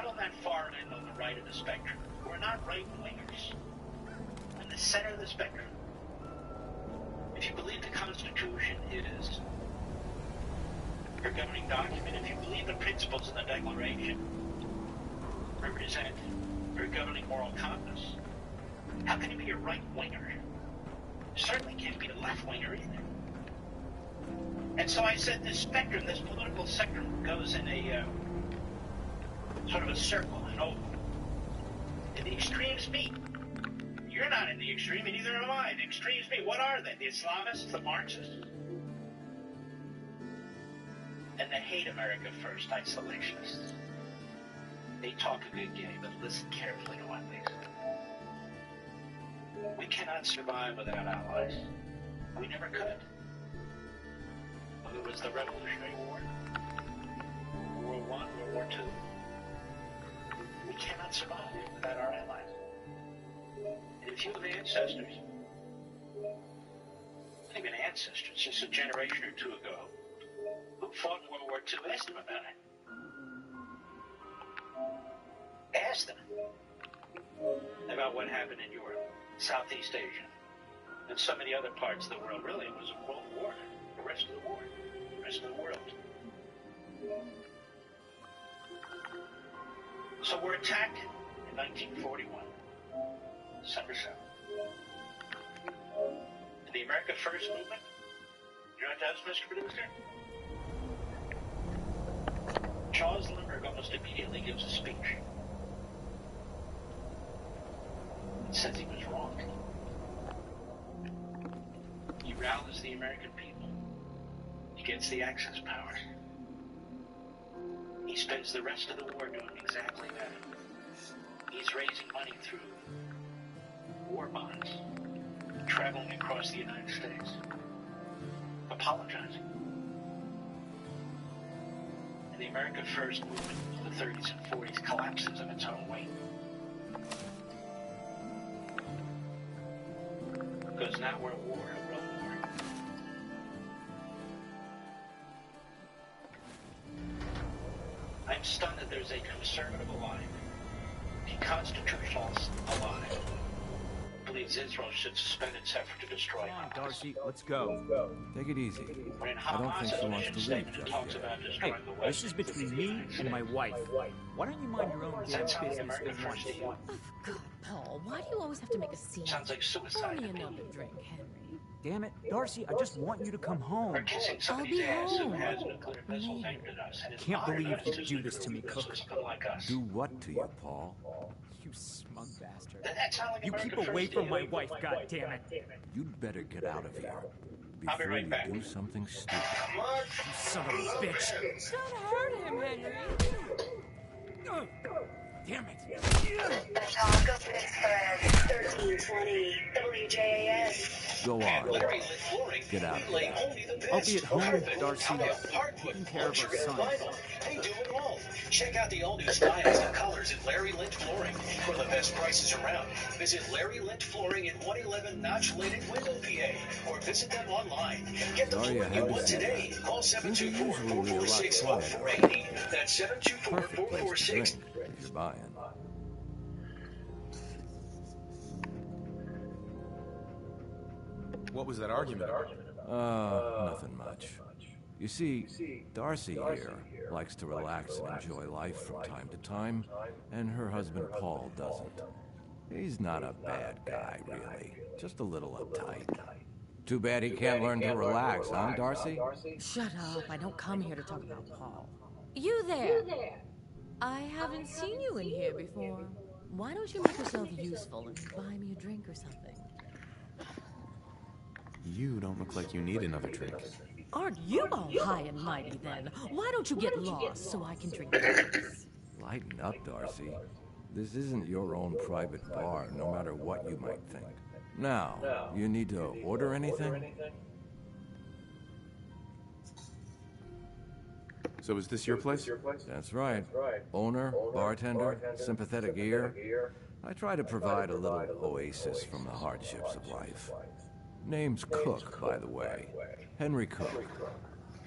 not on that far end on the right of the spectrum. We're not right-wingers. On the center of the spectrum. If you believe the Constitution is your governing document, if you believe the principles in the Declaration represent your governing moral compass, how can you be a right-winger? You certainly can't be a left-winger either. And so I said this spectrum, this political spectrum, goes in a sort of a circle, an oval. And the extremes meet. You're not in the extreme, and neither am I. The extremes meet. What are they? The Islamists, the Marxists? And the hate America first isolationists. They talk a good game, but listen carefully to what they say. We cannot survive without allies. We never could. Whether it was the Revolutionary War, World War I, World War II, we cannot survive without our allies. And if you have ancestors, not even ancestors, just a generation or two ago, who fought in World War II, ask them about it. Ask them about what happened in Europe, Southeast Asia, and so many other parts of the world. Really, it was a world war. The rest of the war, the rest of the world. So we're attacked in 1941, December 7th. And the America First movement, you know what that was, Mr. Producer? Charles Lindbergh almost immediately gives a speech. He says he was wrong. He rallies the American people. He gets the Axis powers. He spends the rest of the war doing exactly that. He's raising money through war bonds, traveling across the United States, apologizing. And the America First movement of the 30s and 40s collapses of its own weight. Because now we're at war, a world war. I'm stunned that there's a conservative alive, a constitutionalist alive, who believes Israel should suspend its effort to destroy Hamas. Come on, Darcy, let's go. Take it easy. When I don't think she wants to leave statement just talks yet. about destroying Hey, the this West. is between me and my wife. Why don't you mind your own Does damn that sound like business America for First once? to you? Oh, God, Paul, why do you always have to make a scene? Sounds like Pour suicide me to me. another drink, Henry. Damn it, Darcy, I just want you to come home. Or kissing I'll somebody's be ass who home. has nuclear missiles aimed at us. And is Can't modern believe enough you'd do this to me, nuclear Cook. missiles like us. Do what to you, Paul? You smug bastard. Does that sound like You America keep away First to from you? my wife, goddammit. You'd better get out of here I'll be before right you back. do something stupid. You son of a bitch. Don't hurt him, Henry. Ugh. Damn it. The talk of Pittsburgh, 1320 WJAS. Go on. Larry Lit Flooring. Get out. We lay only the best. I'll be at home, Carpet, Darcy, tile, hardwood, taking care of our luxury, and son. vinyl. They do it all. Check out the all-new styles and colors at Larry Lit Flooring for the best prices around. Visit Larry Lit Flooring at 111 Notch Lane in Window, PA, or visit them online. Get the Sorry, flooring I you had to want see today. Call Things are usually a lot 724-446-1480. That's Perfect place to 724-446. drink if you're buying. What was that argument about? Nothing much. You see, Darcy here likes to relax and enjoy life from time to time, and her husband Paul doesn't. He's not a bad guy, really. Just a little uptight. Too bad he can't learn to relax, huh, Darcy? Shut up. I don't come here to talk about Paul. You there. I haven't seen you in here before. Why don't you make yourself useful and buy me a drink or something? You don't look like you need another drink. Aren't you all high and mighty then? Why don't you get lost so I can drink this? Lighten up, Darcy. This isn't your own private bar, no matter what you might think. Now, you need to order anything? So is this your place? That's right. Owner, bartender, sympathetic ear. I try to provide a little oasis from the hardships of life. Name's Cook, by the way. Henry Cook.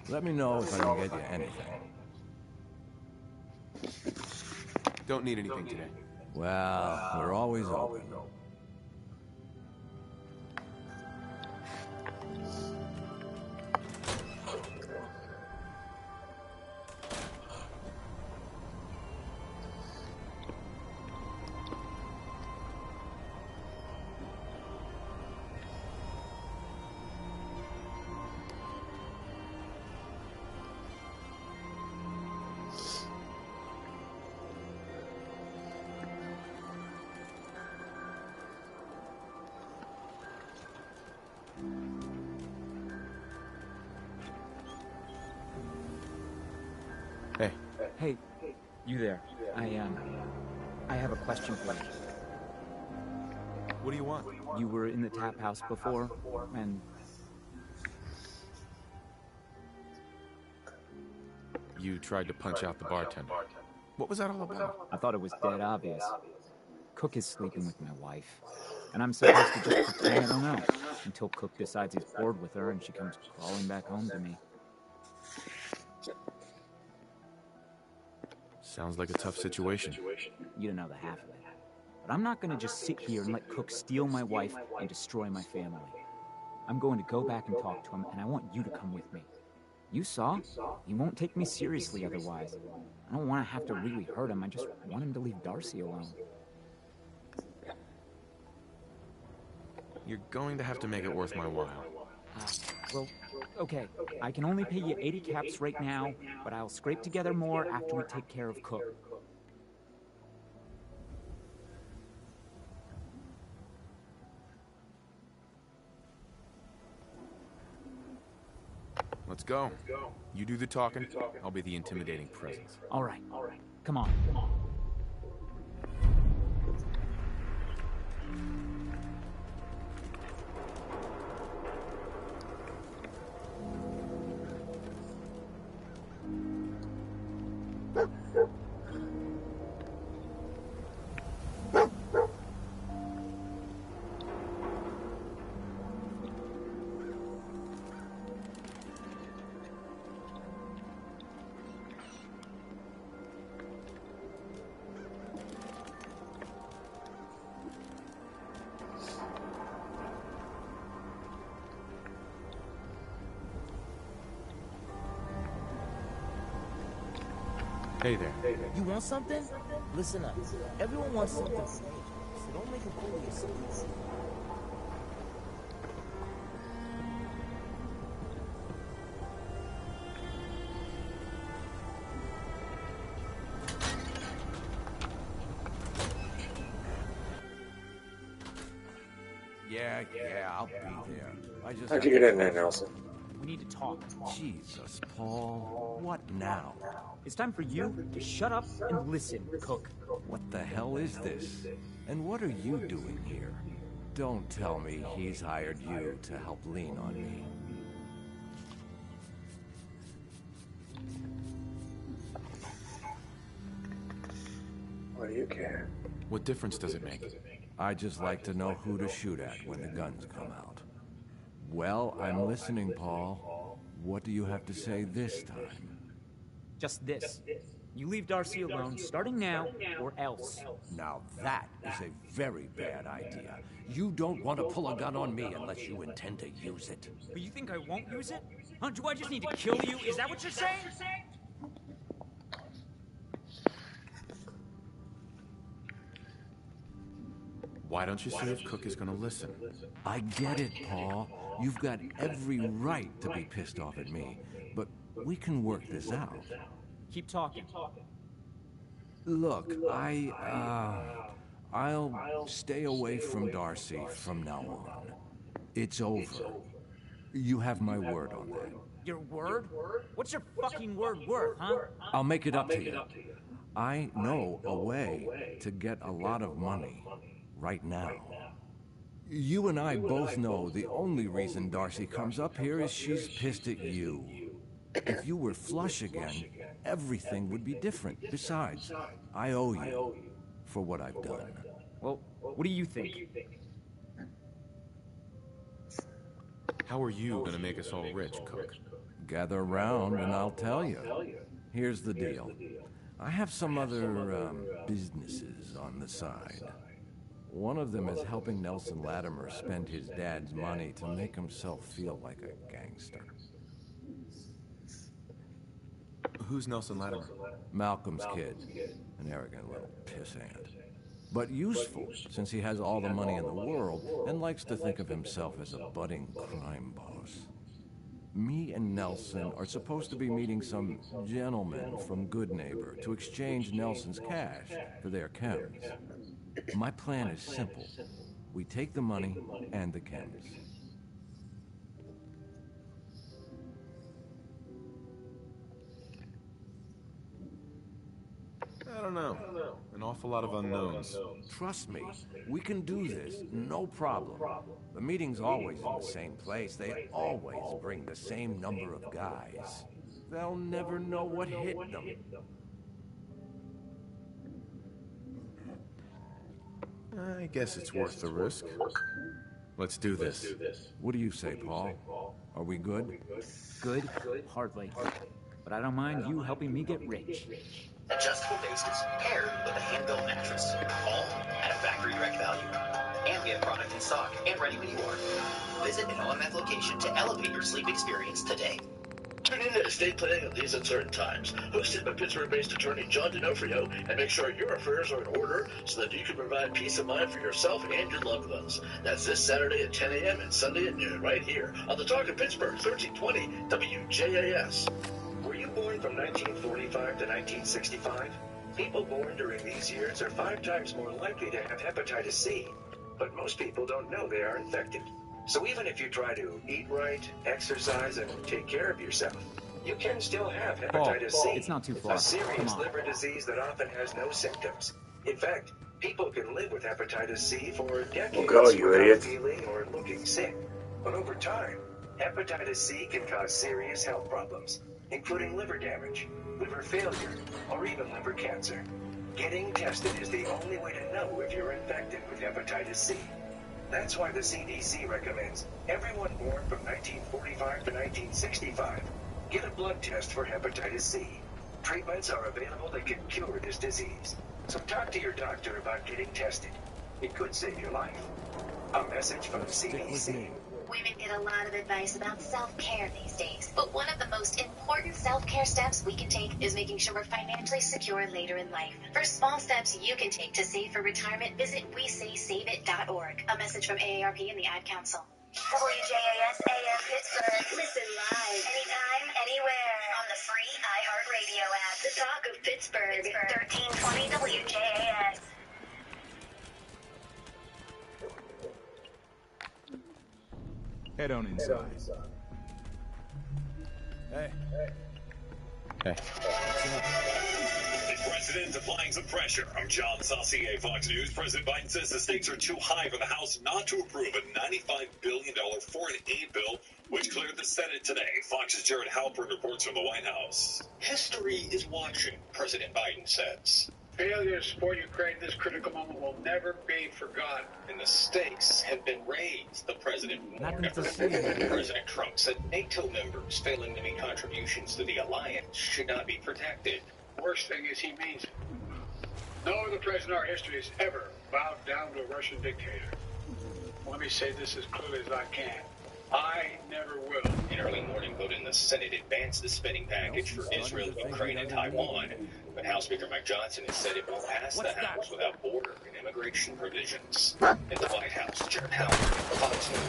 Let me know if I can get you anything. Don't need anything today. Well, we're always open. Hey, Hey, you there. I have a question for you. what do you want? You were in the tap house before, and You tried to punch out the bartender. What was that all about? I thought it was dead obvious. Cook is sleeping with my wife, and I'm supposed to just pretend I don't know until Cook decides he's bored with her and she comes crawling back home to me. Sounds like a tough situation. You don't know the half of it. But I'm not gonna just sit here and let Cook steal my wife and destroy my family. I'm going to go back and talk to him, and I want you to come with me. You saw? He won't take me seriously otherwise. I don't want to have to really hurt him. I just want him to leave Darcy alone. You're going to have to make it worth my while. Well, okay. I can only pay you 80 caps right now, but I'll scrape together more after we take care of Cook. Let's go. You do the talking, I'll be the intimidating presence. All right. Come on. Hey there. You want something? Listen up. Everyone wants something from me, so don't make a fool of yourself. Yeah, I'll be there. How'd you get in there, Nelson? We need to talk. Jesus, Paul. What now? It's time for you to shut up and listen, Cook. What the hell is this? And what are you doing here? Don't tell me he's hired you to help lean on me. What do you care? What difference does it make? I just like to know who to shoot at when the guns come out. Well, I'm listening, Paul. What do you have to say this time? Just this. You leave Darcy alone, starting now, or else. Now that is a very bad idea. You don't want to pull a gun on me unless you intend to use it. But you think I won't use it? Huh? Do I just need to kill you? Is that what you're saying? Why don't you see if Cook is gonna listen? I get it, Paul. You've got every right to be pissed off at me, but we can work this out. Keep talking. Look, I'll stay away from Darcy from now on. It's over. You have my word on that. Your word? What's your fucking word worth, huh? I'll make it up to you. I know a way to get a lot of money right now. You and I both know the only reason Darcy comes up here is she's pissed at you. If you were flush again, everything would be different. Besides, I owe you for what I've done. Well, what do you think? How are you gonna make us all rich, Cook? Gather round and I'll tell you. Here's the deal. I have some other businesses on the side. One of them is helping Nelson Latimer spend his dad's money to make himself feel like a gangster. Who's Nelson Latimer? Malcolm's kid. An arrogant little pissant. But useful, since he has all the money in the world and likes to think of himself as a budding crime boss. Me and Nelson are supposed to be meeting some gentleman from Good Neighbor to exchange Nelson's cash for their chems. My plan is simple. We take the money and the chems. I don't know. An awful lot of unknowns. Trust me, we can do this, no problem. The meeting's always in the same place. They always bring the same number of guys. They'll never know what hit them. I guess it's worth the risk. Let's do this. What do you say, Paul? Are we good? Good? Hardly. But I don't mind you helping me get rich. Adjustable bases, paired with a hand-built mattress, all at a factory-direct value. And we have product in stock and ready when you are. Visit an OMF location to elevate your sleep experience today. Tune in to estate planning at these uncertain times, hosted by Pittsburgh-based attorney John D'Onofrio, and make sure your affairs are in order so that you can provide peace of mind for yourself and your loved ones. That's this Saturday at 10 a.m. and Sunday at noon, right here on the Talk of Pittsburgh, 1320 WJAS. Were you born from 1945 to 1965? People born during these years are 5 times more likely to have hepatitis C, but most people don't know they are infected. So even if you try to eat right, exercise, and take care of yourself, you can still have hepatitis C. It's not too far. A serious liver disease that often has no symptoms. In fact, people can live with hepatitis C for decades without feeling or looking sick. But over time, hepatitis C can cause serious health problems, including liver damage, liver failure, or even liver cancer. Getting tested is the only way to know if you're infected with hepatitis C. That's why the CDC recommends everyone born from 1945 to 1965 get a blood test for hepatitis C. Treatments are available that can cure this disease. So talk to your doctor about getting tested. It could save your life. A message from the CDC. Women get a lot of advice about self-care these days, but one of the most important self-care steps we can take is making sure we're financially secure later in life. For small steps you can take to save for retirement, visit WeSaySaveIt.org. A message from AARP and the Ad Council. WJAS AM Pittsburgh. Listen live, anytime, anywhere, on the free iHeartRadio app. The Talk of Pittsburgh, 1320 WJAS. Head on inside. Hey. The president applying some pressure. I'm John Saucier, Fox News. President Biden says the stakes are too high for the House not to approve a $95 billion foreign aid bill, which cleared the Senate today. Fox's Jared Halpern reports from the White House. History is watching, President Biden says. Failure to support Ukraine in this critical moment will never be forgotten. And the stakes have been raised, the president warned. Nothing President Trump said NATO members failing to make contributions to the alliance should not be protected. Worst thing is he means it. No other president in our history has ever bowed down to a Russian dictator. Let me say this as clearly as I can. I never will. An early morning vote in the Senate advanced the spending package for Israel, Ukraine, and Taiwan. But House Speaker Mike Johnson has said it won't pass the House without border and immigration provisions. At the White House, Jared Halpern, Fox News.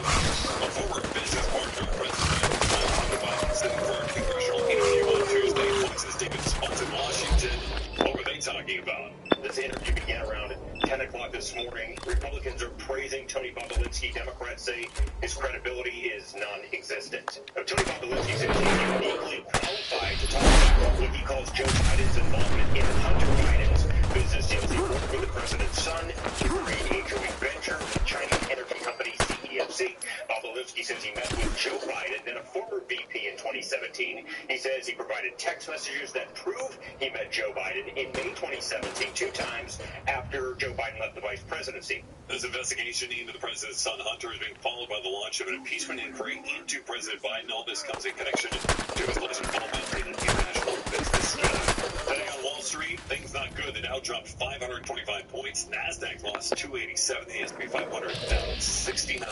A former business partner of President Joe Biden sitting for a congressional interview on Tuesday. Fox's David Spence in Washington. What were they talking about? This interview began around 10 o'clock this morning. Republicans are praising Tony Bobulinski. Democrats say his credibility is non-existent. Now, Tony Bobulinski says he's uniquely qualified to talk about what he calls Joe Biden's involvement in Hunter Biden's business deals. He worked with the president's son to create a joint venture with Chinese energy company CEFC. Bobulinski says he met with Joe Biden, then a former VP in 2017. He says he provided text messages that prove he met Joe Biden in May 2017, 2 times after Joe Biden left the vice presidency. This investigation into the president's son Hunter is being followed by the launch of an impeachment inquiry into President Biden. All this comes in connection to his latest involvement in an international business scheme. Today on Wall Street. Street, things not good. The Dow dropped 525 points. NASDAQ lost 287. The S&P 500 down 69.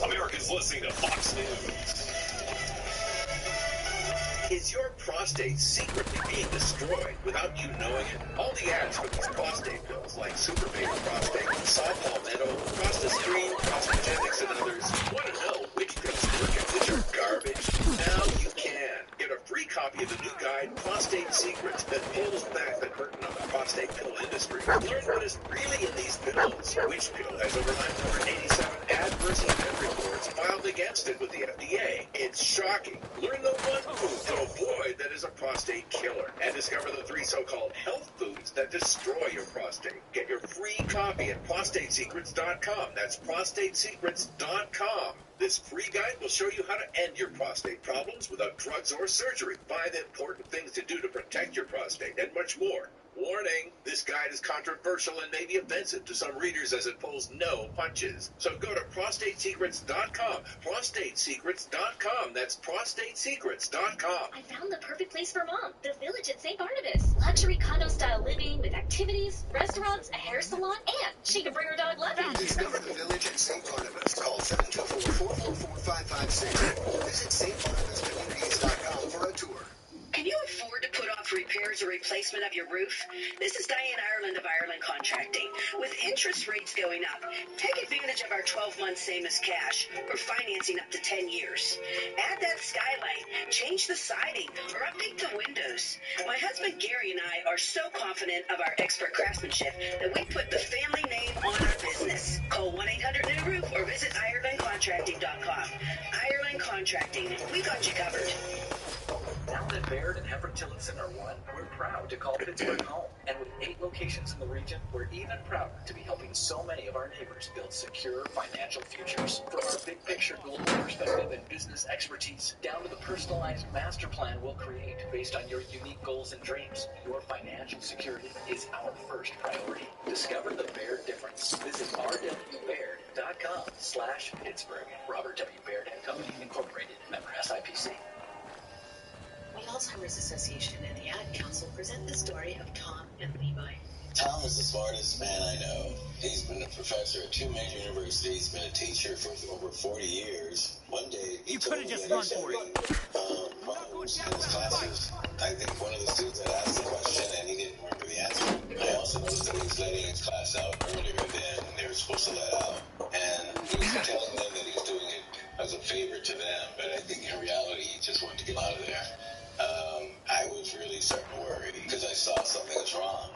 Americans listening to Fox News. Is your prostate secretly being destroyed without you knowing it? All the ads for these prostate pills like Super Paper Prostate, Saw Palmetto, Prostascreen, Prostagenics, and others. Want to know which pills work and which are garbage? Now you can. Get a free copy of the new guide, Prostate Secrets, that pulls back the curtain on the prostate pill industry. Learn what is really in these pills. Which pill has over 987 adverse event reports filed against it with the FDA. It's shocking. Learn the one food to avoid that is a prostate killer. And discover the 3 so-called health foods that destroy your prostate. Get your free copy at prostatesecrets.com. That's prostatesecrets.com. This free guide will show you how to end your prostate problems without drugs or surgery. Find the important things to do to protect your prostate and much more. Warning, this guide is controversial and may be offensive to some readers as it pulls no punches. So go to prostatesecrets.com. Prostatesecrets.com. That's prostatesecrets.com. I found the perfect place for Mom, the Village at St. Barnabas. Luxury condo-style living with activities, restaurants, a hair salon, and she can bring her dog Latimer. Discover the Village at St. Barnabas. Call 724-444-5560 or visit stbarnabascommunities.com for a tour. Can you afford to put off repairs or replacement of your roof? This is Diane Ireland of Ireland Contracting. With interest rates going up, take advantage of our 12-month same as cash or financing up to 10 years. Add that skylight, change the siding, or update the windows. My husband Gary and I are so confident of our expert craftsmanship that we put the family name on our business. Call 1-800-NEW-ROOF or visit IrelandContracting.com. Ireland Contracting, we got you covered. Now that Baird and Heffer Tillotson are one, we're proud to call Pittsburgh home. And with 8 locations in the region, we're even prouder to be helping so many of our neighbors build secure financial futures. From our big picture global perspective and business expertise, down to the personalized master plan we'll create based on your unique goals and dreams, your financial security is our first priority. Discover the Baird difference. Visit rwbaird.com/Pittsburgh. Robert W. Baird & Company, Incorporated, member SIPC. The Alzheimer's Association and the Ad Council present the story of Tom and Levi. Tom is the smartest man I know. He's been a professor at 2 major universities, been a teacher for over 40 years. One day, he told me that he was having problems in his classes. I think one of the students had asked the question and he didn't remember the answer. I also noticed that he was letting his class out earlier than they were supposed to let out. And he was telling them that he was doing it as a favor to them, but I think in reality, he just wanted to get out of there. I was really starting to worry because I saw something was wrong.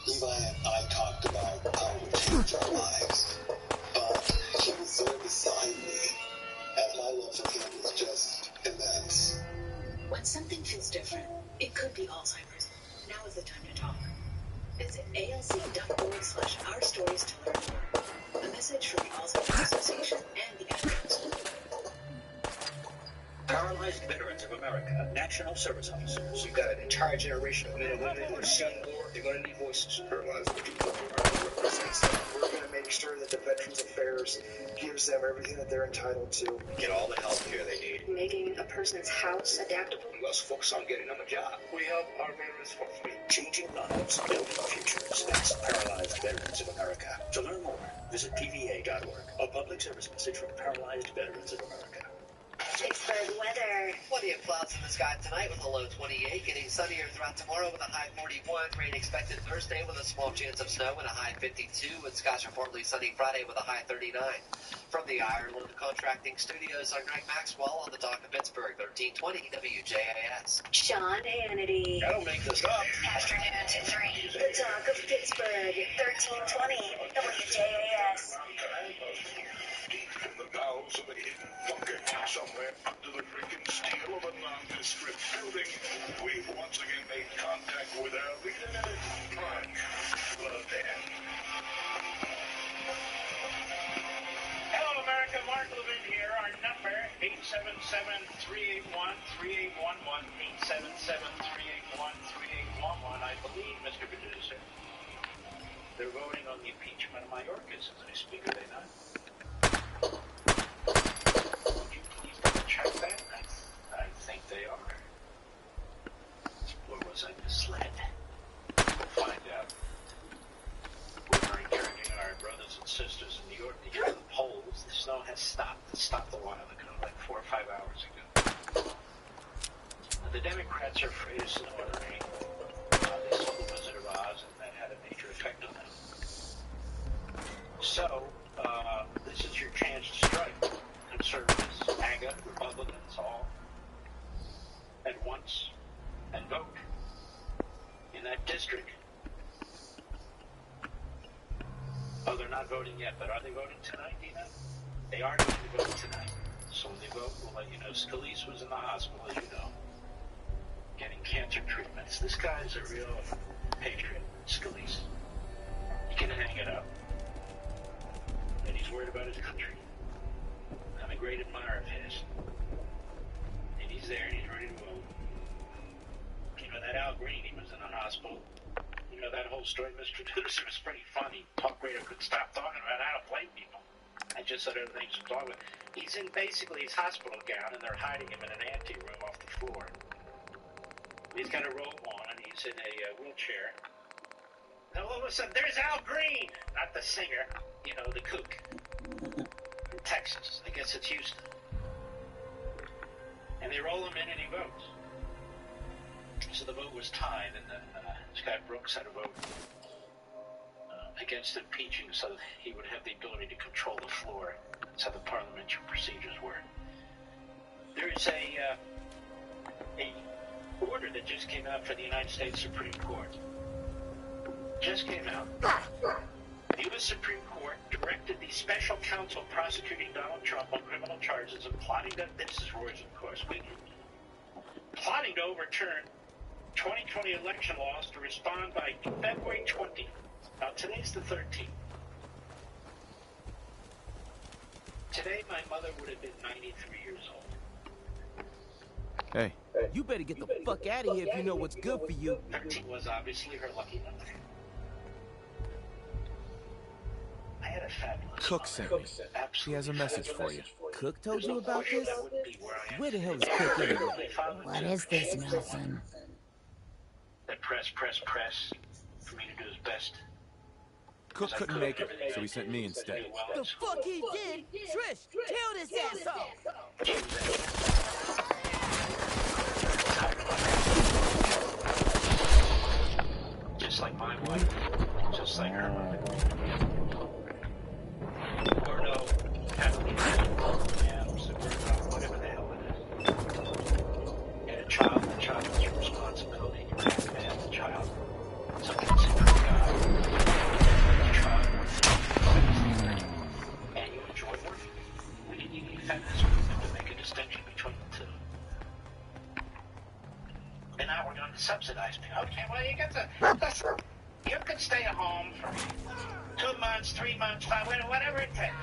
Levi and I talked about how it would change our lives, but he was there beside me, and my love for him was just immense. When something feels different, it could be Alzheimer's. Now is the time to talk. Visit alz.org/ourstories to learn more. A message from the Alzheimer's Association and the Ad Council. Paralyzed Veterans of America, National Service Officers. You've got an entire generation of men and women who are seeing war. They're going to need voices. Paralyzed people represents them. We're going to make sure that the Veterans Affairs gives them everything that they're entitled to. Get all the health care they need. Making a person's house adaptable. We must focus on getting them a job. We help our veterans for free. Changing lives, building futures. That's Paralyzed Veterans of America. To learn more, visit pva.org. A public service message from Paralyzed Veterans of America. Pittsburgh weather. Plenty of clouds in the sky tonight with a low 28. Getting sunnier throughout tomorrow with a high 41. Rain expected Thursday with a small chance of snow and a high 52. And skies are partly sunny Friday with a high 39. From the Ireland Contracting Studios, I'm Greg Maxwell on the dock of Pittsburgh, 1320 WJAS. Sean Hannity. That'll make this up. Afternoons at 3. The dock of Pittsburgh, 1320 WJAS. Deep in the bowels of a hidden bunker, somewhere under the freaking steel of a nondescript building, we've once again made contact with our leader, Punch Levin. Hello, America. Mark Levin here. Our number, 877-381-3811, 877-381-3811. I believe, Mr. Producer, they're voting on the impeachment of Mayorkas as I speak, are they not? Would you please check that? I think they are. Or was I misled? Democrats are afraid of snow and rain. They saw the Wizard of Oz, and that had a major effect on them. So, this is your chance to strike. Conservatives, MAGA, Republicans, all at once, and vote in that district. Oh, they're not voting yet, but are they voting tonight, Dina? They are going to vote tonight. So when they vote, we'll let you know. Scalise was in the hospital, as you know, getting cancer treatments. This guy's a real patriot, Scalise. He can hang it up. And he's worried about his country. I'm a great admirer of his. And he's there, and he's ready to vote. You know, that Al Green, he was in the hospital. You know, that whole story, Mr. Producer, was pretty funny. Talk radio could stop talking about how to play people. I just said other things to talk about. He's in basically his hospital gown, and they're hiding him in an ante-room off the floor. He's got a robe on, and he's in a wheelchair. And all of a sudden, there's Al Green! Not the singer, you know, the kook. From Texas. I guess it's Houston. And they roll him in, and he votes. So the vote was tied, and then Scott Brooks had a vote against impeaching so that he would have the ability to control the floor. That's how the parliamentary procedures work. There is a order that just came out for the United States Supreme Court. Just came out. The U.S. Supreme Court directed the special counsel prosecuting Donald Trump on criminal charges of plotting to, this is Roy's, of course, plotting to overturn 2020 election laws to respond by February 20th. Now, today's the 13th. Today, my mother would have been 93 years old. Hey. You better get the fuck out of here if you know what's good for you. 13 was obviously her lucky number. I had a fabulous Cook sent me. He has a message for you. Cook told you about this? Where the hell is Cook anyway? What is this, Nelson? That press for me to do his best. Cook couldn't make it, so he sent me instead. The fuck he did? Trish, kill this asshole! Just like my wife, just like her mother. Or no, whatever the hell it is. You had a child, the child was your responsibility. You have to have the child. Something to God. The child and you enjoy working. We didn't even defend this movement to make a distinction between the two. And now we're going to subsidize me. Okay, well, you get the... You can stay at home for 2 months, 3 months, 5, whatever it takes.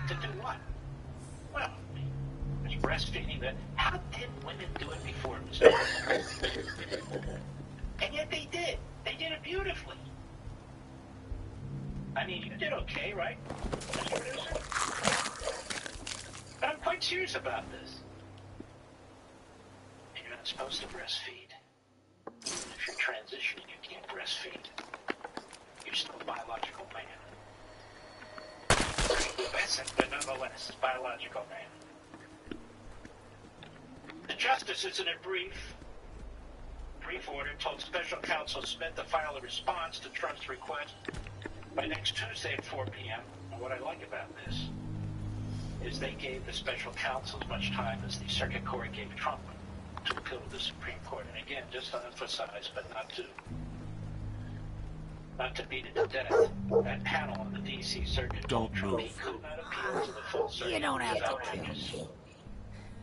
To do what? Well, it's breastfeeding. But how did women do it before it was done? And yet they did. They did it beautifully. I mean, you did okay, right, Mr. Producer? But I'm quite serious about this. And you're not supposed to breastfeed. If you're transitioning, you can't breastfeed. You're still a biological man. But nonetheless, biological man. The justices, in a brief order, told Special Counsel Smith to file a response to Trump's request by next Tuesday at 4 p.m. And what I like about this is they gave the Special Counsel as much time as the Circuit Court gave Trump to appeal to the Supreme Court. And again, just to emphasize, but not to beat it to death, that panel on the D.C. Circuit Don't move. He could not appeal to the full circuit. You don't have to kill me.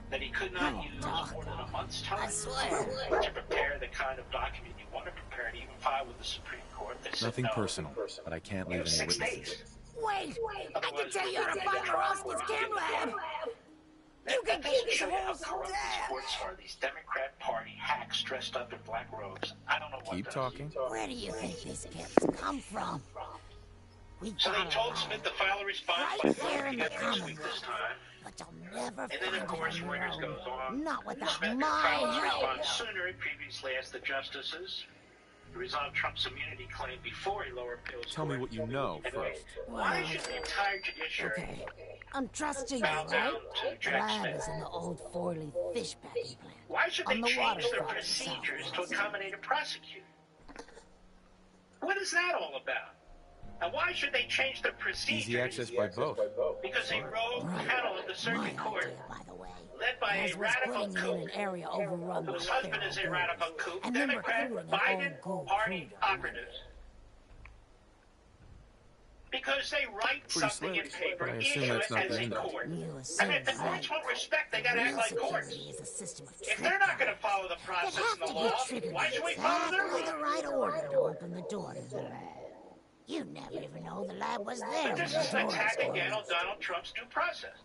That he could not use more than a month's time to prepare the kind of document you want to prepare to even file with the Supreme Court. Nothing personal, but I can't leave any witnesses. Wait! I can tell you how to find Roskin's camera lab! You can get this whole staff! Courts are these Democrat Party hacks dressed up in black robes. I don't know what. Keep talking. Where do you think these kids come from? So they told Smith to file a response right there in the next common week this time. But you'll never And then, of course, Reuters goes on. Not without Smith my filed his help. response sooner. He previously asked the justices to resolve Trump's immunity claim before a lower appeals Tell me court. what you know first. Why should the entire judiciary Okay, I'm trusting you, bow right? down to The Jack lab Smith? is in the old Forley fish packing plant. Why should they On the change their waterfront in procedures to Southwest. accommodate a prosecutor? What is that all about? And why should they change their procedures? Easy access by boat. Because a rogue panel of the circuit court, led by As a was radical putting it in an coup, area overrun by whose husband is a feral radical ghouls, coup, and then Democrat recruiting an Biden old Party ghoul operatives. Because they write Pretty something in slick, paper, but I assume issue that's it not as the a end of it. court. You I assume mean, if the courts won't respect, they gotta act like courts. Security is a system of If they're not gonna follow the process and the law, why should we follow their exactly the rules? right order to open the door to the lab. You never even know the lab was there. But this when is the an door attack was again on closed. Donald Trump's due process.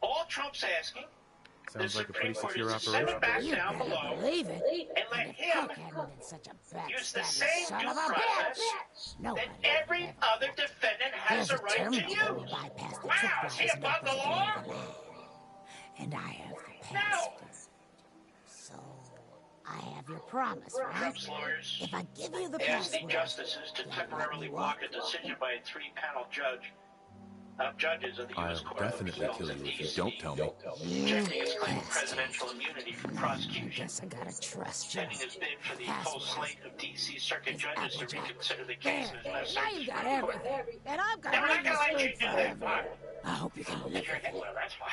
All Trump's asking, the Sounds like a Supreme pretty Court, secure is to send operation. it back You down better below believe it. and let And if him Cook hadn't been such a use the backstabbing same son due of a process bitch, that nobody every other defendant has There's a right to terminal use. that will bypass the Wow, tripwires is he and above open the the door law? to the lab. And I have the No. password. So, I have your promise, right? Trump's lawyers If I give you the asked the password, justices to you'll temporarily let me block walk. a decision by a three-panel judges of the U.S. I'll Court of definitely Appeals kill in you if D.C. you don't tell me. Rejecting his claim of presidential immunity from prosecution. Guess I gotta trust you. Pending his bid for the Password. full slate of D.C. Circuit It's judges to Applejack. reconsider the case in his Now necessary you got Supreme Court. everything. And I'm Now, gonna we're not run this gonna let you thing do that. Why? forever. I hope you can live with it. Well, that's why.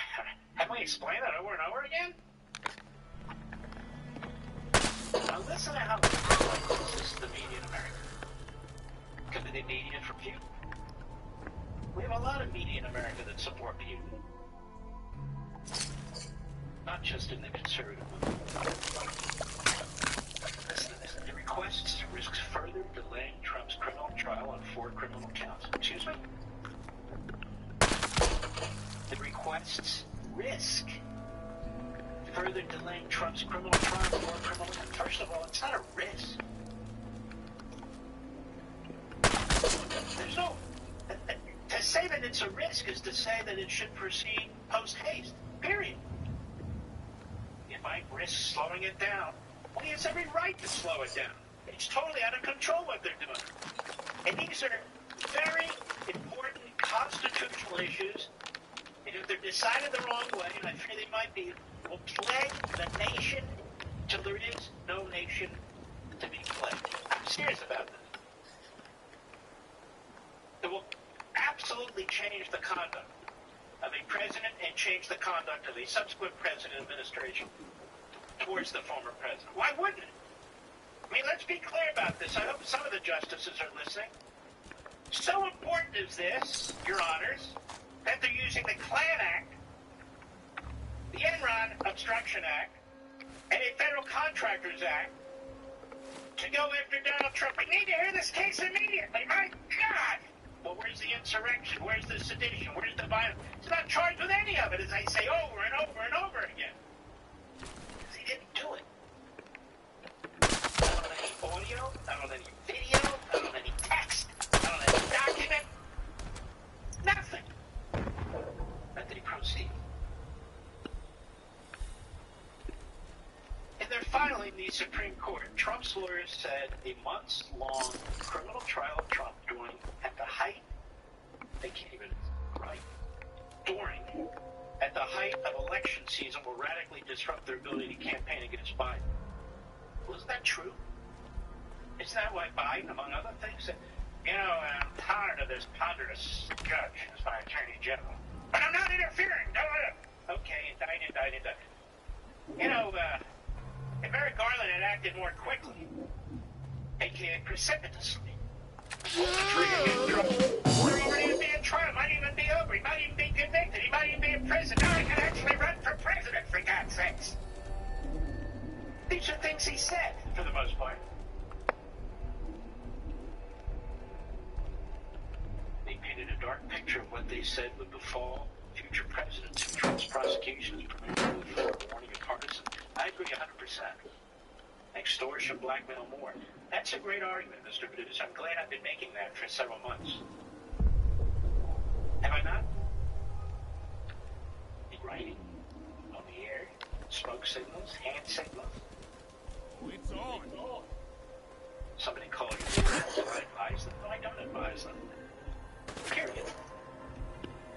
Haven't we explained that over and over again? Now listen to how this is the media in America. Could be the media for few. We have a lot of media in America that support the union. Not just in the conservative movement. Listen to this. The requests risks further delaying Trump's criminal trial on 4 criminal counts. Excuse me? The requests risk further delaying Trump's criminal trial on 4 criminal counts. First of all, it's not a risk. There's no... To say that it's a risk is to say that it should proceed post-haste. Period. It might risk slowing it down. Well, he has every right to slow it down. It's totally out of control what they're doing. And these are very important constitutional issues. And if they're decided the wrong way, and I fear they might be, will plague the nation till there is no nation to be plagued. I'm serious about this. It will absolutely change the conduct of a president and change the conduct of a subsequent president administration towards the former president. Why wouldn't it? I mean, let's be clear about this. I hope some of the justices are listening. So important is this, Your Honors, that they're using the Klan Act, the Enron Obstruction Act, and a Federal Contractors Act to go after Donald Trump. We need to hear this case immediately. My God! Well, where's the insurrection? Where's the sedition? Where's the violence? He's not charged with any of it, as I say over and over and over again. Because he didn't do it. Not on any audio, not on any video, not on any text, not on any document. Nothing. But they proceed. In their filing, the Supreme Court, Trump's lawyers said a months-long criminal trial of Trump during, at the height, they can't even write, during, at the height of election season will radically disrupt their ability to campaign against Biden. Well, isn't that true? Isn't that why Biden, among other things, said, you know, I'm tired of this ponderous judge as my attorney general. But I'm not interfering. No. Okay, indict. You know, if Merrick Garland had acted more quickly, aka precipitously, we're already be in trial, might even be over, he might even be convicted, he might even be in prison. Now he can actually run for president, for God's sakes. These are things he said, for the most part. They painted a dark picture of what they said would befall future presidents who Trump's prosecutions permitted for warning of partisan. I agree 100%. Extortion, blackmail, more. That's a great argument, Mr. Producer. I'm glad I've been making that for several months. Have I not? In writing, on the air, smoke signals, hand signals. It's on. somebody calling you, do I advise them? No, I don't advise them. Period.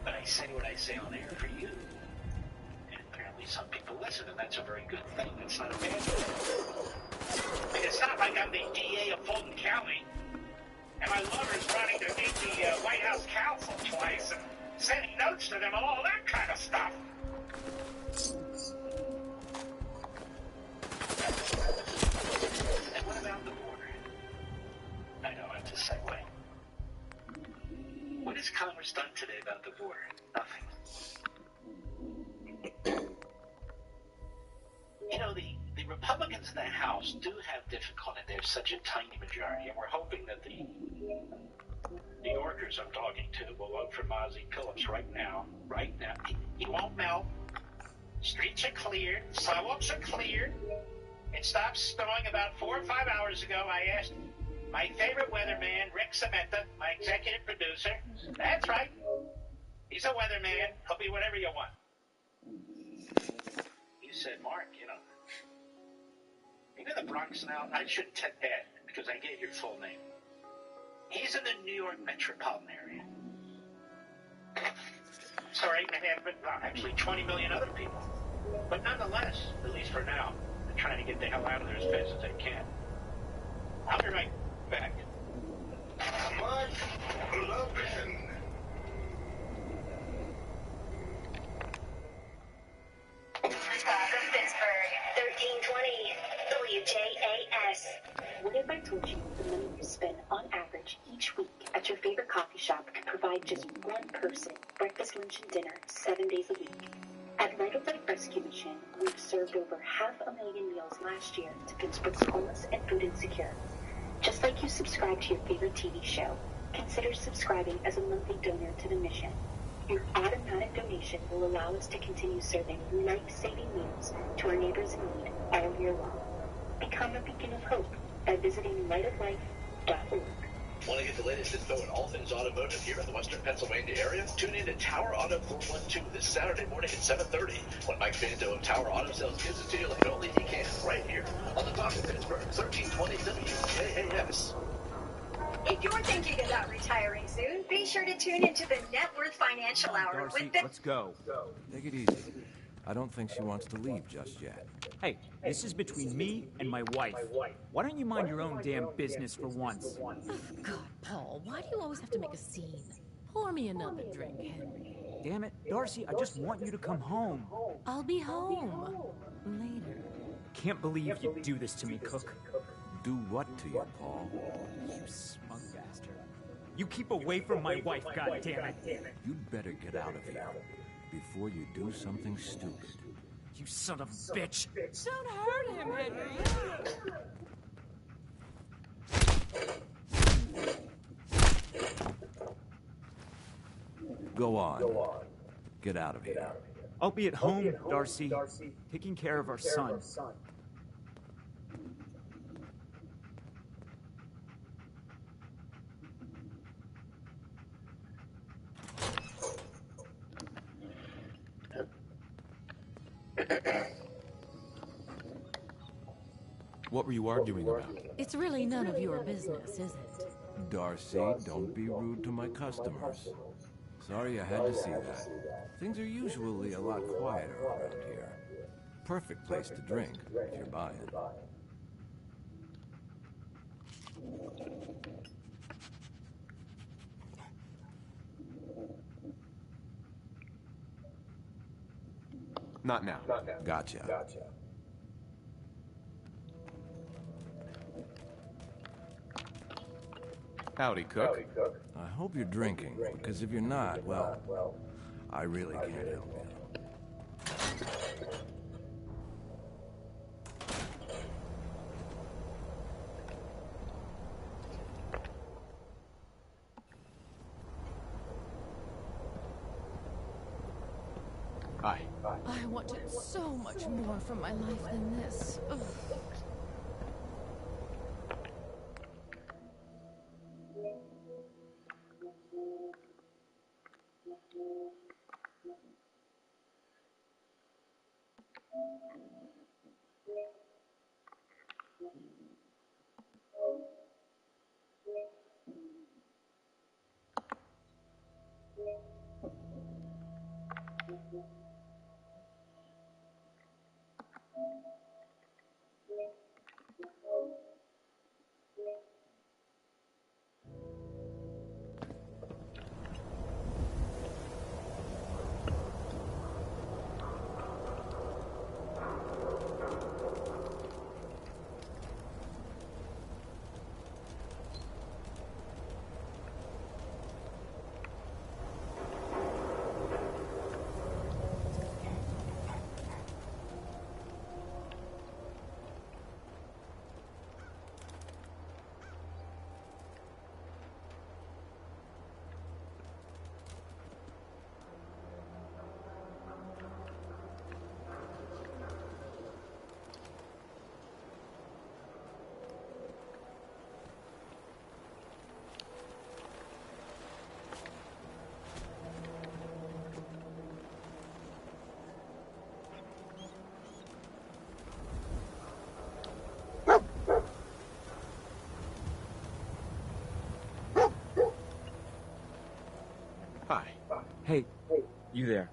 But I say what I say on air for you. And apparently some people listen, and that's a very good thing. That's not a bad thing. It's not like I'm the DA of Fulton County, and my lover's running to meet the White House counsel twice, and sending notes to them and all that kind of stuff. And what about the border? I know it's a segue. What has Congress done today about the border? Nothing. You know, the Republicans in the House do have difficulty. They have such a tiny majority, and we're hoping that the New Yorkers I'm talking to will vote for Mozzie Phillips right now. Right now. He won't melt. Streets are cleared. Sidewalks are cleared. It stopped snowing about 4 or 5 hours ago. I asked my favorite weatherman, Rick Samantha, my executive producer. That's right. He's a weatherman. He'll be whatever you want. He said, Mark, you know the Bronx now? I shouldn't take that because I gave your full name. He's in the New York metropolitan area. Sorry, actually 20 million other people. But nonetheless, at least for now, they're trying to get the hell out of there as fast as they can. I'll be right back. Mark Lopin. From Pittsburgh, 1320 WJAS. What if I told you the money you spend on average each week at your favorite coffee shop could provide just one person breakfast, lunch, and dinner 7 days a week? At Light of Life Rescue Mission, we've served over 500,000 meals last year to Pittsburgh's homeless and food insecure. Just like you subscribe to your favorite TV show, consider subscribing as a monthly donor to the mission. Your automatic donation will allow us to continue serving life-saving meals to our neighbors in need all year long. Become a beacon of hope by visiting lightoflife.org. Want to get the latest info on all things automotive here in the Western Pennsylvania area? Tune in to Tower Auto 412 this Saturday morning at 7:30 when Mike Fanto of Tower Auto Sales gives it to you like only he can, right here on the Talk of Pittsburgh, 1320 WJAS. If you're thinking about retiring soon, be sure to tune into the Net Worth Financial Hour Darcy, with let's go. Take it easy. I don't think she wants to leave just yet. Hey, this is between me and my wife. Why don't you mind your own damn business for once? Oh, God, Paul, why do you always have to make a scene? Pour me another drink, Henry. Damn it, Darcy, I just want you to come home. I'll be home later. Can't believe you do this to me, Cook. Do what to you, Paul? You smug bastard. You keep away from my wife, goddammit. You'd better get out of here before you do something stupid. You son of a bitch. Don't hurt him, Henry. Go on. Get out of here. I'll be at home, Darcy, taking care of our son. What were you arguing about? It's really none of your business, is it? Darcy, don't be rude to my customers. Sorry I had to see that. Things are usually a lot quieter around here. Perfect place to drink, if you're buying. Not now. Gotcha. Howdy, Cook. I hope you're drinking, because if you're not, well, I really can't help you. Hi. I wanted so much more from my life than this. Ugh. Hi. Hey, you there.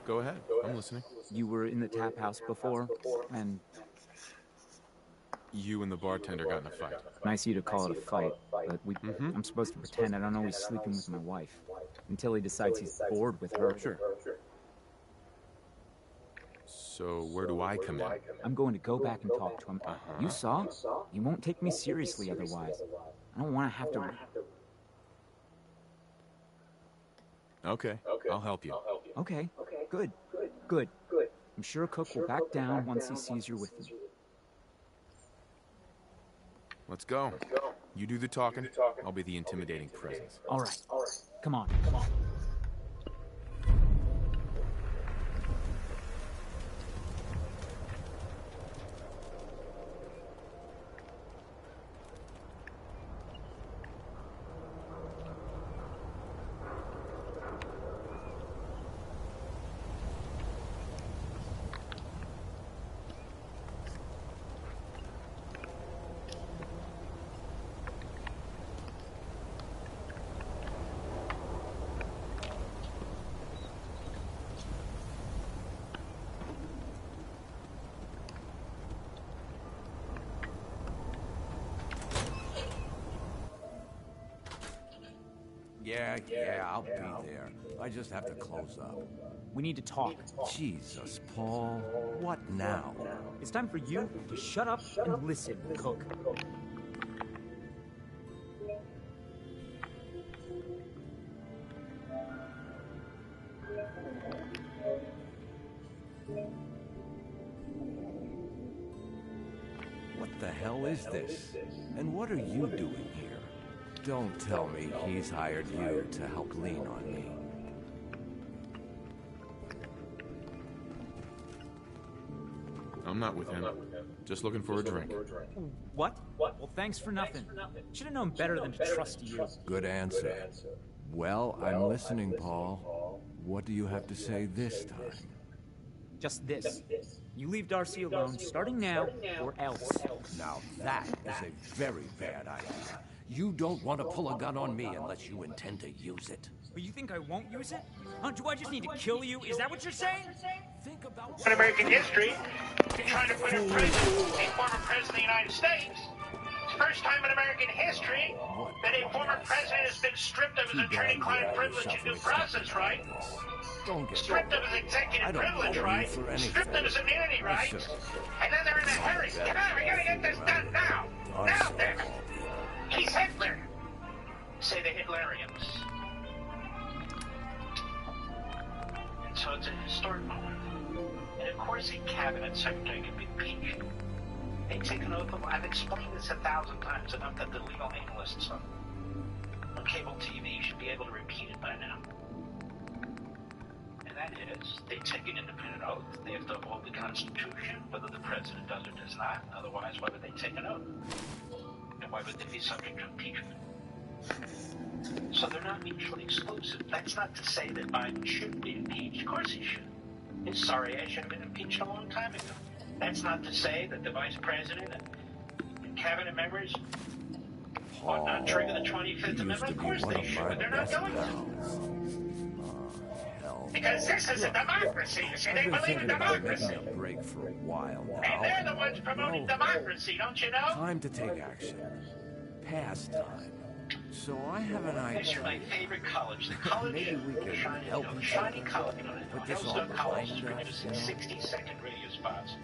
Go ahead. I'm listening. You were in the tap house before, and... You and the bartender got in a fight. Nice of you to call it a fight, but I'm supposed to pretend I don't know he's sleeping with my wife. Until he decides he's bored with her. Sure. So where do I come in? I'm going to go back and talk to him. You saw? He won't take me seriously otherwise. I don't want to have to... Okay, I'll help you. Okay, good. I'm sure Cook will back down once he sees you're with him. Let's go. You do the talking, I'll be the intimidating presence. All right. Come on. Yeah, I'll be there. I just have to close up. We need to talk. Jesus, Paul. What now? It's time for you to shut up and listen, Cook. What the hell is this? And what are you doing here? Don't tell me he's hired you to help lean on me. I'm not with him. Just looking for a drink. What? Well, thanks for nothing. Should have known better than to trust you. Good answer. Well, I'm listening, Paul. What do you have to say this time? Just this. You leave Darcy alone, starting now, or else. Now that is a very bad idea. You don't want to pull a gun on me unless you intend to use it. But you think I won't use it? Huh? Do I just need to kill you? Is that what you're saying? Think about In American history, you're trying to put in prison a former president of the United States. It's the first time in American history that a former president has been stripped of his attorney-client privilege and due process rights, stripped of his executive privilege rights, stripped of his immunity rights, and then they're in a hurry. Come on, we gotta get this done now. Now then. He's Hitler. Say the Hitlerians. And so it's a historic moment. And of course a cabinet secretary can be impeached. They take an oath of... I've explained this 1,000 times enough that the legal analysts on cable TV should be able to repeat it by now. And that is, they take an independent oath. They have to uphold the Constitution, whether the president does or does not. Otherwise, why would they take an oath? And why would they be subject to impeachment? So they're not mutually exclusive. That's not to say that Biden shouldn't be impeached. Of course he should. His sorry ass should have been impeached a long time ago. That's not to say that the vice president and cabinet members ought not trigger the 25th Amendment. Of course they should, but they're not going to. Because this is a democracy. You see, they believe in democracy. A break for a while now. And they're the ones promoting democracy, don't you know? Time to take action. Pastime. So I have an idea. This is my favorite college. The college Maybe we can Shiny, help each Shiny other. College. Put this all Hillsdale College is behind producing us, 60-second radio spots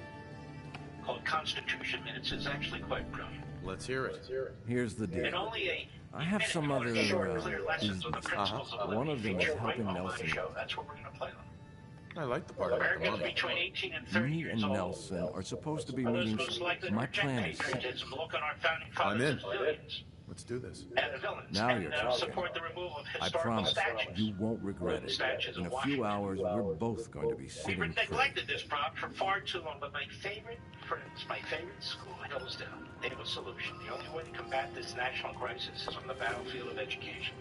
called Constitution Minutes. It's actually quite brilliant. Let's hear it. Here's the deal. And only I have some other short, clear lessons with the business. principles of One living of them is featured right helping on my Nelson. show. That's what we're going to play on. I like the part about the Americans mother. between 18 and 30 Me years and old Nelson are supposed to be are those meeting. most likely to My reject plan is set. patriotism, look on our founding I'm fathers in. as villains Let's do this. and villains, Now and you're talking. support the removal of I historical promise statues. you won't regret it. Statues In of a few Washington. hours, we're both going to be We've sitting free. neglected this problem for far too long, but my favorite friends, my favorite school, Hillsdale, they have a solution. The only way to combat this national crisis is on the battlefield of education.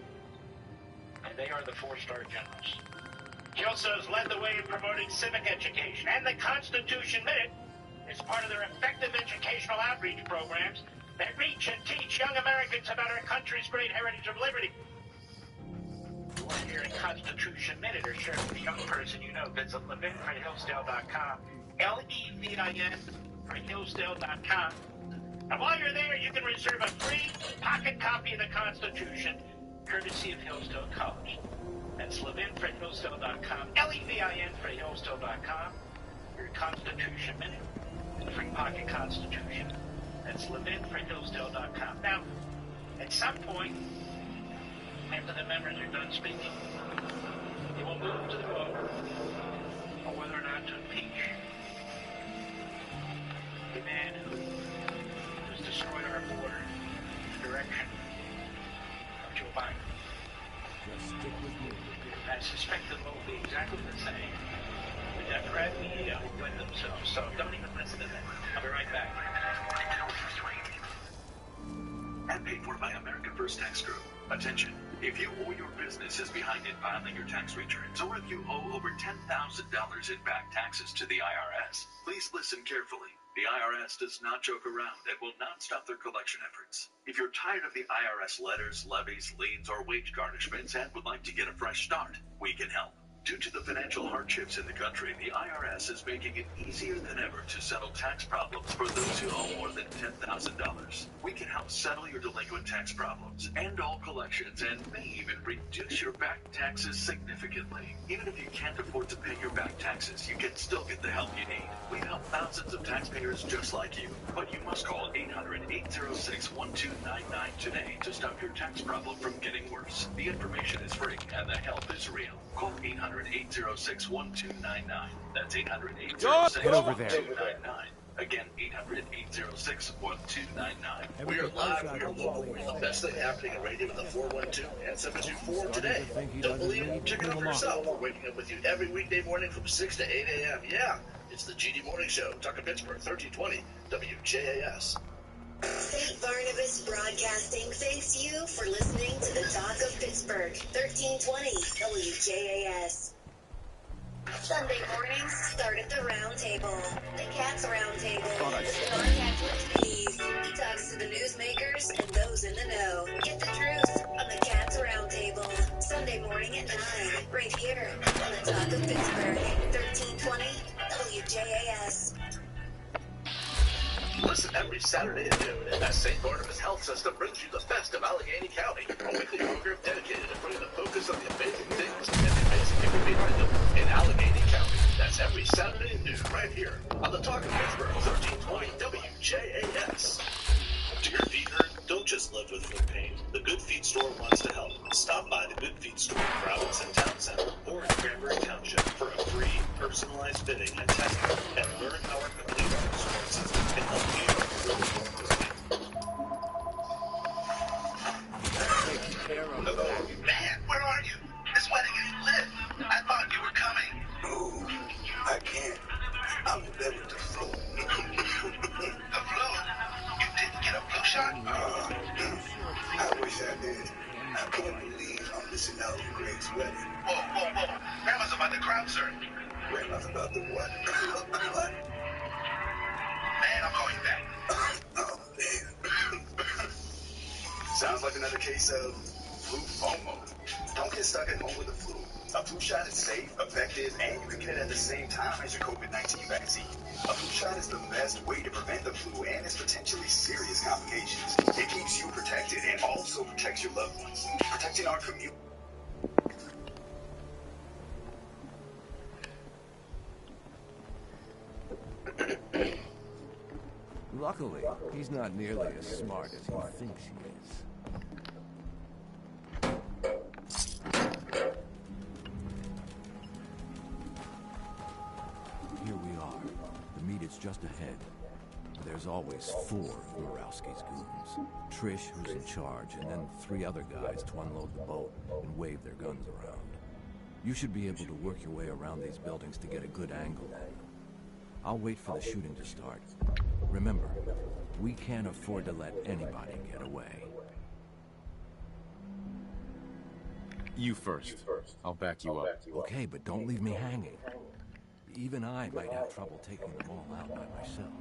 And they are the four-star generals. Hillsdale has led the way in promoting civic education, and the Constitution Minute is part of their effective educational outreach programs that reach and teach young Americans about our country's great heritage of liberty. If you want to hear a Constitution Minute or share with a young person you know, visit levinforhillsdale.com, Levin for Hillsdale.com. And while you're there, you can reserve a free pocket copy of the Constitution, courtesy of Hillsdale College. That's Levin for Hillsdale.com, Levin for Hillsdale.com, your Constitution Minute, and free pocket Constitution. That's Levin for Hillsdale.com. Now, at some point, after the members are done speaking, they will move to the vote on whether or not to impeach the man who's destroyed our border in the direction of Joe Biden. Just stick with me. I suspect the vote will be exactly the same. The Democrat media will win themselves, so don't even listen to them. I'll be right back. And paid for by American First Tax Group. Attention, if you or your business is behind in filing your tax returns, or if you owe over $10,000 in back taxes to the IRS, please listen carefully. The IRS does not joke around and will not stop their collection efforts. If you're tired of the IRS letters, levies, liens, or wage garnishments and would like to get a fresh start, we can help. Due to the financial hardships in the country, the IRS is making it easier than ever to settle tax problems for those who owe more than $10,000. We can help settle your delinquent tax problems, end all collections, and may even reduce your back taxes significantly. Even if you can't afford to pay your back taxes, you can still get the help you need. We help thousands of taxpayers just like you, but you must call 800-806-1299 today to stop your tax problem from getting worse. The information is free and the help is real. Call 800-806-1299. That's 800-806-1299. Again, 800-806-1299. We are live, we are local. The best thing happening in radio in the 412 and 724 today. Don't believe it? Check it out for yourself. We're waking up with you every weekday morning from 6 to 8 a.m. Yeah, it's the GD Morning Show. Talking Pittsburgh, 1320 WJAS. St. Barnabas Broadcasting thanks you for listening to the Talk of Pittsburgh, 1320 WJAS. Sunday mornings start at the round table. The Cat's Round Table. The non-Catholic Peas. He talks to the newsmakers and those in the know. Get the truth on the Cat's Round Table. Sunday morning at 9, right here on the Talk of Pittsburgh, 1320 WJAS. Listen every Saturday at noon as St. Barnabas Health System brings you the best of Allegheny County, a weekly program dedicated to bringing the focus on the amazing things and the amazing people behind them in Allegheny County. That's every Saturday at noon right here on the Talk of Pittsburgh, 1320 WJAS. Do your feet hurt? Don't just live with foot pain. The Good Feet Store wants to help. Stop by the Good Feet Store in Robinson Town Center or in Cranberry Township for a free, personalized fitting and testing, and learn how our complete support system can help you improve this pain. Hello? Man, where are you? This wedding is lit. I thought you were coming. Oh, I can't. I'm in bed with the flu. The flu? You didn't get a flu shot? I wish I did. I can't believe I'm missing out on Greg's wedding. Whoa. Grandma's about to crowd surf. Grandma's about to what? What? Man, I'm calling you back. Oh, man. Sounds like another case of flu FOMO. Don't get stuck at home with the flu. A flu shot is safe, effective, and you can get it at the same time as your COVID-19 vaccine. A flu shot is the best way to prevent the flu and its potentially serious complications. It keeps you protected and also protects your loved ones, protecting our community. Luckily, he's not nearly as smart as he thinks he is. Here we are. The meet is just ahead. There's always 4 of Borowski's goons. Trish, who's in charge, and then 3 other guys to unload the boat and wave their guns around. You should be able to work your way around these buildings to get a good angle on them. I'll wait for the shooting to start. Remember, we can't afford to let anybody get away. You first. I'll back you up. Okay, but don't leave me hanging. Even I might have trouble taking them all out by myself.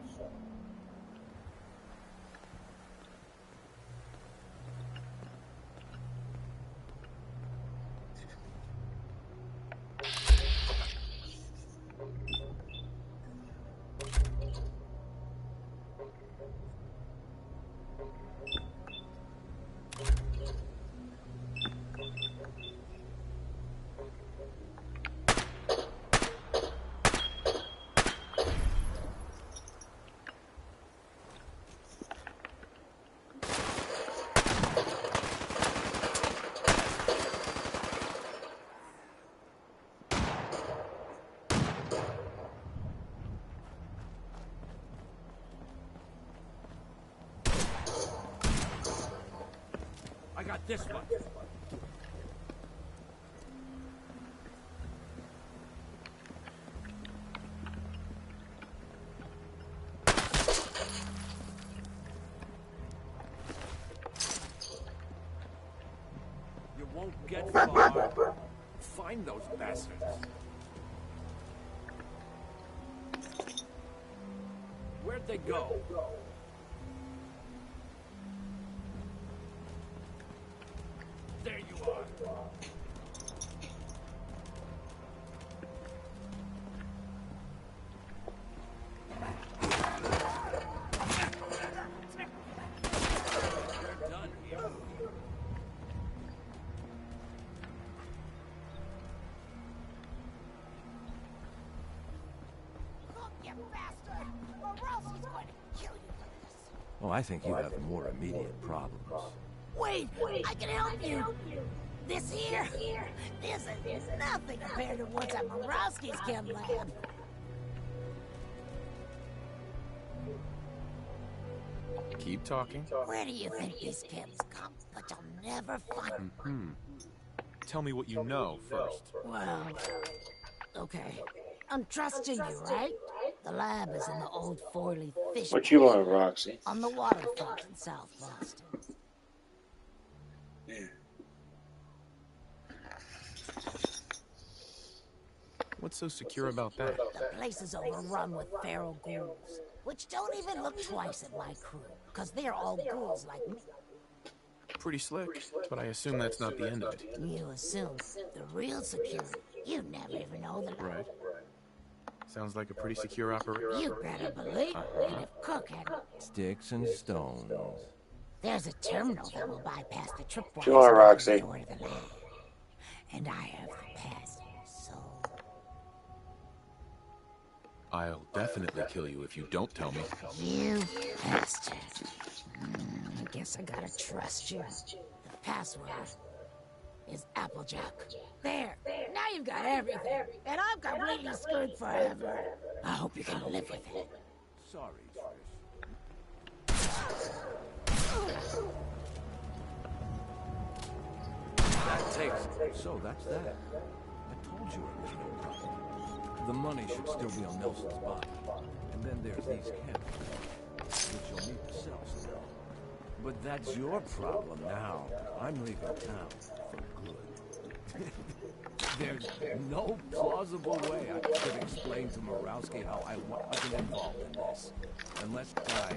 I got this one. You won't get far. Find those bastards. Where'd they go? There you are. You're done here. Look, you bastard! Morosi's going to kill you for this. Well, I think you have more immediate problems. Wait, I can help you. This here, this is nothing compared to what's at Morosi's chem lab. Keep talking. Where do you think these chems come? But you'll never find. Tell me what you know first. Well, okay. I'm trusting you, right? The lab is in the old Forley fish. What you want, Roxy? On the waterfront in South Boston. Yeah. What's so secure about that? The place is overrun with feral ghouls, which don't even look twice at my crew, because they're all ghouls like me. Pretty slick, but I assume that's not the end of it. You assume. The real security, you never even know the Right. Sounds like a pretty secure operation. You better believe it. And if Cook had... Sticks and stones. There's a terminal that will bypass the tripwires You are, Roxy. door to the lab. And I have the pass, so... I'll definitely kill you if you don't tell me. You bastard. I guess I gotta trust you. The password is Applejack. There. Now you've got everything. And I'm completely screwed forever. I hope you can live with it. Sorry, That takes. So that's that. I told you it was no problem. The money should still be on Nelson's body. And then there's these chemicals, which you'll need to sell somehow. But that's your problem now. I'm leaving town for good. There's no plausible way I could explain to Morowski how I want to get involved in this. Unless I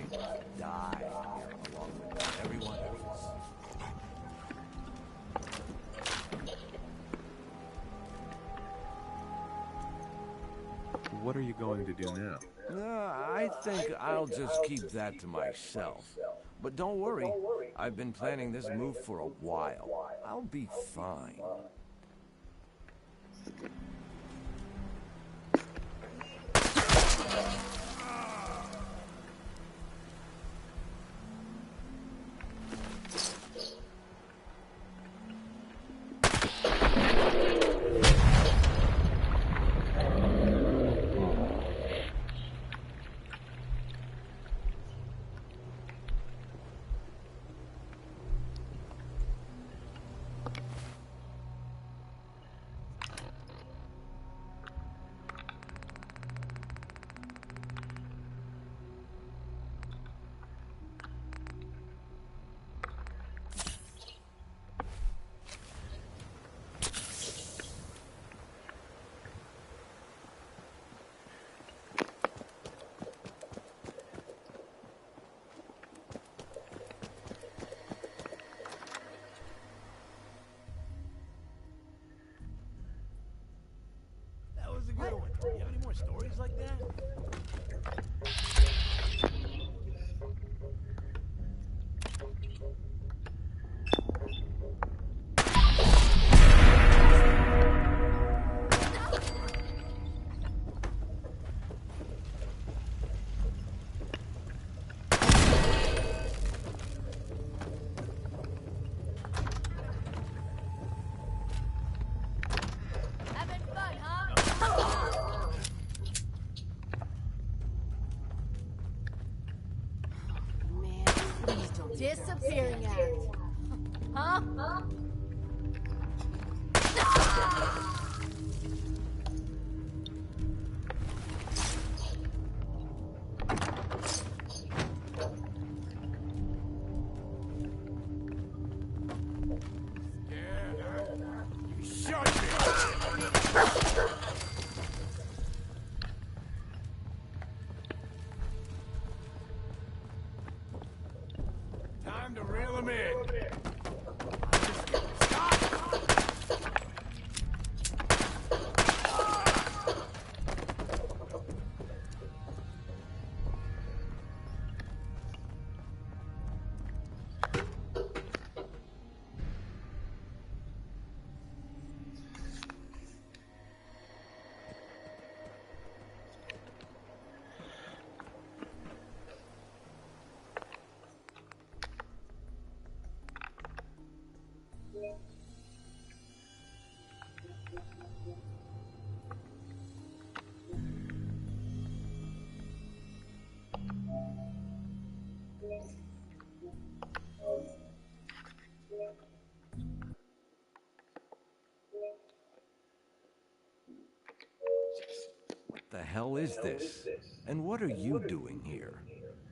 die here along with everyone else. What are you going to do now? I think I'll just keep that to myself. But don't worry, I've been planning this move for a while. I'll be fine. Good one. You have any more stories like that? Disappearing act. Huh? Time to reel him in. What the hell is this? And what are you doing here?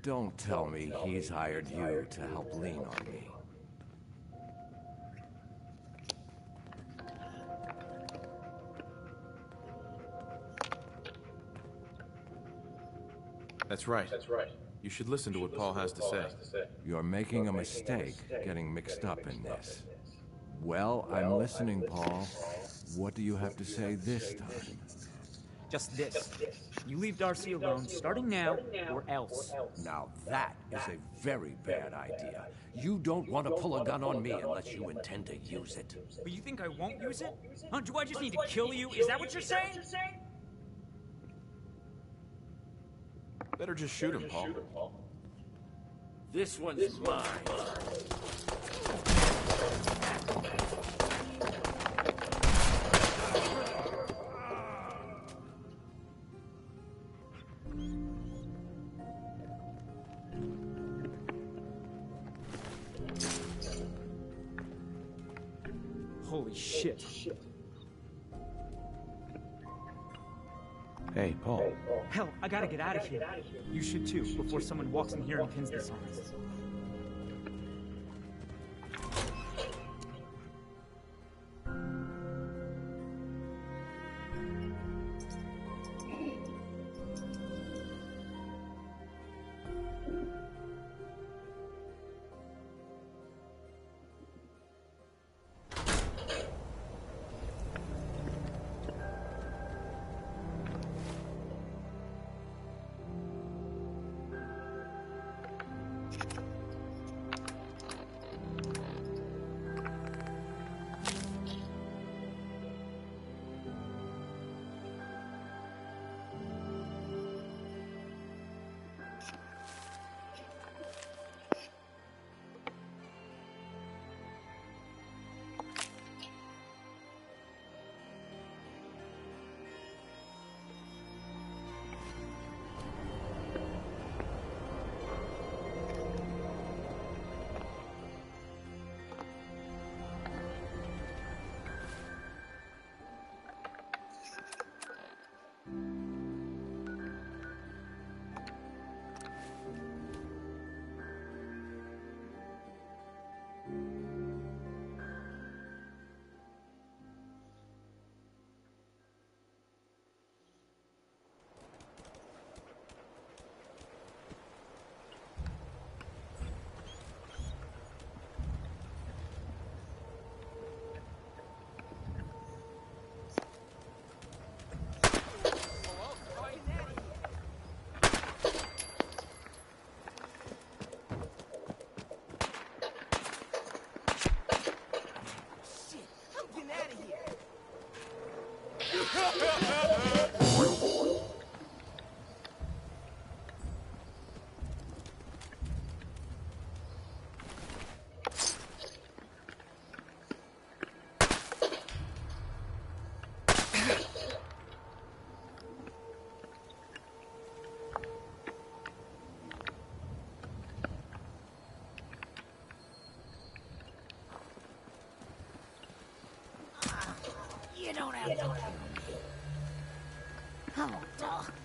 Don't tell me he's hired you to help lean on me. That's right. You should listen to what Paul has to say. You're making a mistake getting mixed up in this. Well, I'm listening, Paul. What do you have to say this time? Just this. You leave Darcy alone, starting now, or else. Now that is a very bad idea. You don't want to pull a gun on me unless you intend to use it. But you think I won't use it? Huh? Do I just need to kill you? Is that what you're saying? Better just shoot him, Paul. This one's mine. Holy shit. Hey, Paul. Hell, I gotta get out of here. You should too, before someone walks in here and pins this on us. You don't have to kill me. Oh, duh.